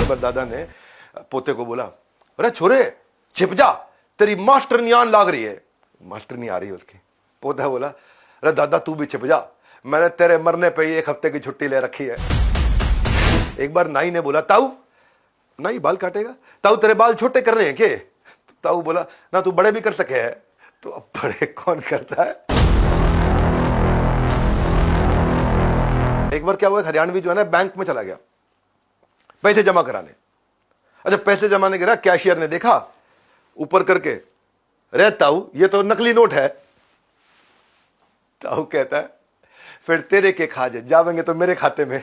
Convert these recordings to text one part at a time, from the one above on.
एक बार दादा ने पोते को बोला, अरे छोरे छिप जा, तेरी मास्टर नियान लाग रही है। मास्टर नहीं आ रही उसकी। पोता बोला, अरे दादा तू भी छिप जा, मैंने तेरे मरने पे ही 1 हफ्ते की छुट्टी ले रखी है। एक बार नाई ने बोला, ताऊ नाई बाल काटेगा, ताऊ तेरे बाल छोटे कर रहे हैं के? ताऊ बोला, ना तू बड़े भी कर सके है। तो अब बड़े कौन करता है? एक बार क्या हुआ, हरियाणवी जो है ना बैंक में चला गया पैसे जमा कराने। अच्छा पैसे जमाने गिरा, कैशियर ने देखा ऊपर करके, रे ताऊ ये तो नकली नोट है। ताऊ कहता है, फिर तेरे के खाजे जावेंगे तो मेरे खाते में।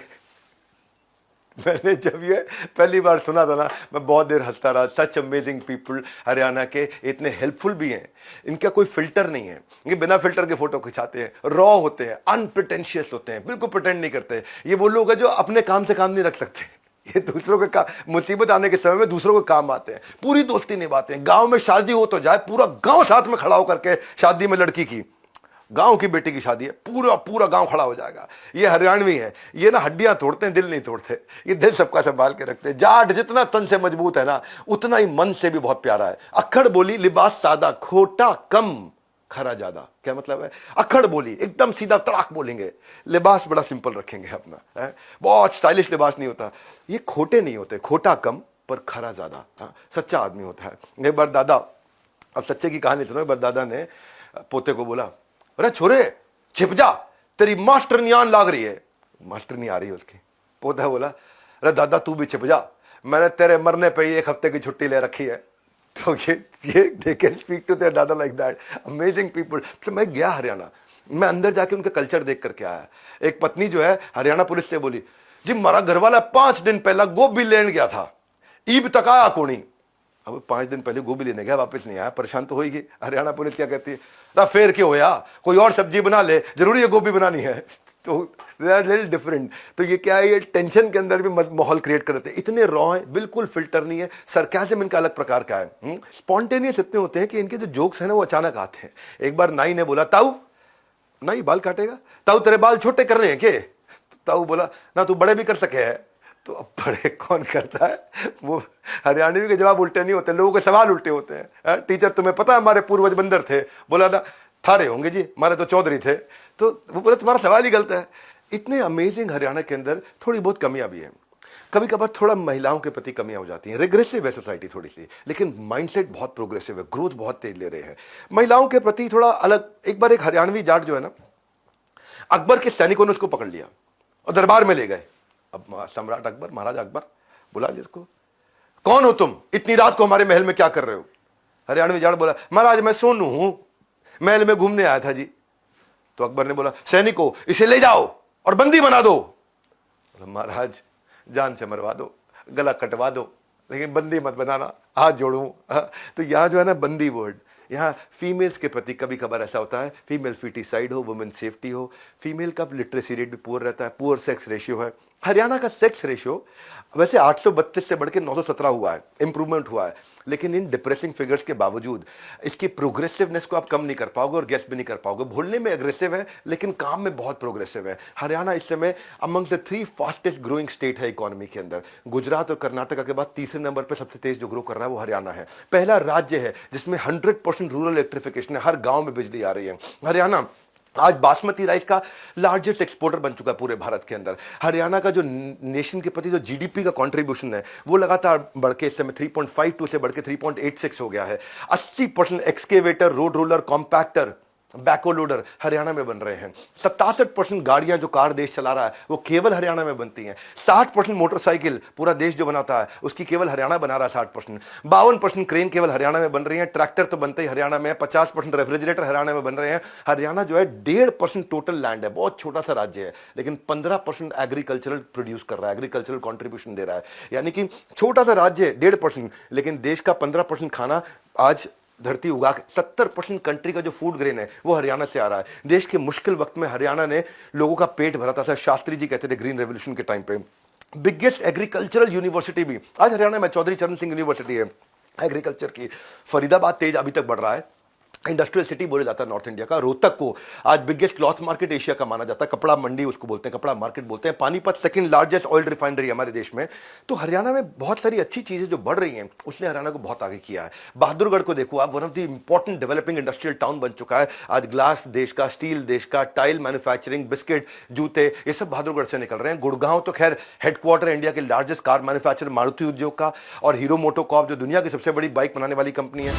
मैंने जब ये पहली बार सुना था ना, मैं बहुत देर हंसता रहा। सच अमेजिंग पीपल, हरियाणा के इतने हेल्पफुल भी हैं, इनका कोई फिल्टर नहीं है, ये बिना फिल्टर के फोटो खिंचाते हैं, रॉ होते हैं, अनप्रिटेंशियस होते हैं, बिल्कुल प्रिटेंड नहीं करते। ये वो लोग हैं जो अपने काम से काम नहीं रख सकते, ये दूसरों के काम, मुसीबत आने के समय में दूसरों के काम आते हैं, पूरी दोस्ती निभाते हैं। गांव में शादी हो तो जाए, पूरा गांव साथ में खड़ा होकर के, शादी में लड़की की, गांव की बेटी की शादी है, पूरा पूरा गांव खड़ा हो जाएगा। ये हरियाणवी है, ये ना हड्डियां तोड़ते हैं, दिल नहीं तोड़ते। ये दिल सबका संभाल के रखते हैं। जाट जितना तन से मजबूत है ना, उतना ही मन से भी बहुत प्यारा है। अक्खड़ बोली, लिबास सादा, खोटा कम, खरा ज्यादा। क्या मतलब है? अक्खड़ बोली एकदम सीधा तड़ाक बोलेंगे, लिबास बड़ा सिंपल रखेंगे अपना, है बहुत स्टाइलिश लिबास नहीं होता। ये खोटे नहीं होते, खोटा कम पर खरा ज्यादा, सच्चा आदमी होता है। एक बार दादा, अब सच्चे की कहानी सुनो। एक बार दादा ने पोते को बोला, अरे छोरे छिप जा, तेरी मास्टर नियान लाग रही है। मास्टर नहीं आ रही उसकी। पोता बोला, अरे दादा तू भी छिप जा, मैंने तेरे मरने पे ही 1 हफ्ते की छुट्टी ले रखी है। तो ये they can speak to their dada like that, amazing people. तो मैं गया हरियाणा, मैं अंदर जाके उनका कल्चर देख करके आया। एक पत्नी जो है हरियाणा पुलिस से बोली, जी मारा घरवाला 5 दिन पहला गोभी लेने गया था, ईब तक आया कोनी। अब 5 दिन पहले गोभी लेने गया, वापस नहीं आया, परेशान तो होगी। हरियाणा पुलिस क्या कहती है, रा फेर क्यों होया, कोई और सब्जी बना ले, जरूरी है गोभी बनानी है। तो दे आर लिटिल डिफरेंट। तो ये क्या है, ये टेंशन के अंदर भी माहौल क्रिएट करते हैं। इतने रॉ है, बिल्कुल फिल्टर नहीं है। सरकाज़म इनका अलग प्रकार का है। स्पॉन्टेनियस इतने होते हैं कि इनके जो जोक्स हैं ना वो अचानक आते हैं। एक बार नाई ने बोला, ताऊ नाई बाल काटेगा, ताऊ तेरे बाल छोटे कर रहे हैं के? ताऊ बोला, ना तू बड़े भी कर सके है। तो अब बड़े कौन करता है? वो हरियाणवी के जवाब उल्टे नहीं होते, लोगों के सवाल उल्टे होते हैं। टीचर तुम्हें पता है हमारे पूर्वज बंदर थे? बोला ना थारे होंगे जी, हमारे तो चौधरी थे। तो वो बोला तुम्हारा सवाल ही गलत है। इतने अमेजिंग हरियाणा के अंदर थोड़ी बहुत कमियां भी हैं। कभी कभार थोड़ा महिलाओं के प्रति कमियां हो जाती हैं। रिग्रेसिव है सोसाइटी थोड़ी सी, लेकिन माइंडसेट बहुत प्रोग्रेसिव है, ग्रोथ बहुत तेज ले रहे हैं। महिलाओं के प्रति थोड़ा अलग। एक बार एक हरियाणवी जाट जो है ना, अकबर के सैनिकों ने उसको पकड़ लिया और दरबार में ले गए। अब सम्राट अकबर, महाराज अकबर बुला लिया उसको, कौन हो तुम, इतनी रात को हमारे महल में क्या कर रहे हो? हरियाणवी जाट बोला, महाराज मैं सोनू हूं, महल में घूमने आया था जी। तो अकबर ने बोला, सैनिकों इसे ले जाओ और बंदी बना दो। महाराज जान से मरवा दो, गला कटवा दो, लेकिन बंदी मत बनाना, हाथ जोड़ूं। तो यहां जो है ना बंदी वर्ड, यहाँ फीमेल्स के प्रति कभी कभार ऐसा होता है, फीमेल फिटिसाइड हो, वुमेन सेफ्टी हो, फीमेल का लिटरेसी रेट भी पुअर रहता है, पुअर सेक्स रेशियो है। हरियाणा का सेक्स रेशियो वैसे 832 से बढ़ के 917 हुआ है, इंप्रूवमेंट हुआ है, लेकिन इन डिप्रेसिंग फिगर्स के बावजूद इसकी प्रोग्रेसिवनेस को आप कम नहीं कर पाओगे और गेस भी नहीं कर पाओगे। बोलने में एग्रेसिव है लेकिन काम में बहुत प्रोग्रेसिव है। हरियाणा इस समय among the 3 fastest growing state है इकोनॉमी के अंदर। गुजरात और कर्नाटका के बाद तीसरे नंबर पर सबसे तेज जो ग्रो कर रहा है वो हरियाणा है। पहला राज्य है जिसमें 100% रूरल इलेक्ट्रिफिकेशन है, हर गांव में बिजली आ रही है। हरियाणा आज बासमती राइस का लार्जेस्ट एक्सपोर्टर बन चुका है पूरे भारत के अंदर। हरियाणा का जो नेशन के प्रति जो जीडीपी का कंट्रीब्यूशन है वो लगातार बढ़ के इस समय 3.52 से बढ़ के 3.86 हो गया है। 80% एक्सकेवेटर, रोड रोलर, कॉम्पैक्टर, बैको लोडर हरियाणा में बन रहे हैं। 67% गाड़ियां जो कार देश चला रहा है वो केवल हरियाणा में बनती हैं। 60% मोटरसाइकिल पूरा देश जो बनाता है उसकी केवल हरियाणा बना रहा है 60%। 52% क्रेन केवल हरियाणा में बन रही है। ट्रैक्टर तो बनते ही हरियाणा में है। 50% रेफ्रिजरेटर हरियाणा में बन रहे हैं। हरियाणा जो है 1.5% टोटल लैंड है, बहुत छोटा सा राज्य है, लेकिन 15% एग्रीकल्चरल प्रोड्यूस कर रहा है, एग्रीकल्चरल कॉन्ट्रीब्यूशन दे रहा है। यानी कि छोटा सा राज्य 1.5%, लेकिन देश का 15% खाना आज धरती उगा के 70% कंट्री का जो फूड ग्रेन है वो हरियाणा से आ रहा है। देश के मुश्किल वक्त में हरियाणा ने लोगों का पेट भरा था। शास्त्री जी कहते थे ग्रीन रेवोल्यूशन के टाइम पे। बिगेस्ट एग्रीकल्चरल यूनिवर्सिटी भी आज हरियाणा में चौधरी चरण सिंह यूनिवर्सिटी है एग्रीकल्चर की। फरीदाबाद तेज अभी तक बढ़ रहा है, इंडस्ट्रियल सिटी बोला जाता है नॉर्थ इंडिया का। रोहतक को आज बिगेस्ट क्लॉथ मार्केट एशिया का माना जाता है, कपड़ा मंडी उसको बोलते हैं, कपड़ा मार्केट बोलते हैं। Panipat second largest oil refinery हमारे देश में। तो हरियाणा में बहुत सारी अच्छी चीजें जो बढ़ रही हैं, उसने हरियाणा को बहुत आगे किया है। बहादुरगढ़ को देखो आप, one of the important developing industrial town बन चुका है आज। ग्लास देश का, स्टील देश का, टाइल मैन्युफैक्चरिंग, बिस्किट, जूते, ये सब बहादुरगढ़ से निकल रहे हैं। गुड़गांव तो खैर हेडक्वार्टर इंडिया के लार्जेस्ट कार मैन्युफैक्चरर मारुति उद्योग का, और हीरो मोटोकॉर्प जो दुनिया की सबसे बड़ी बाइक बनाने वाली कंपनी है।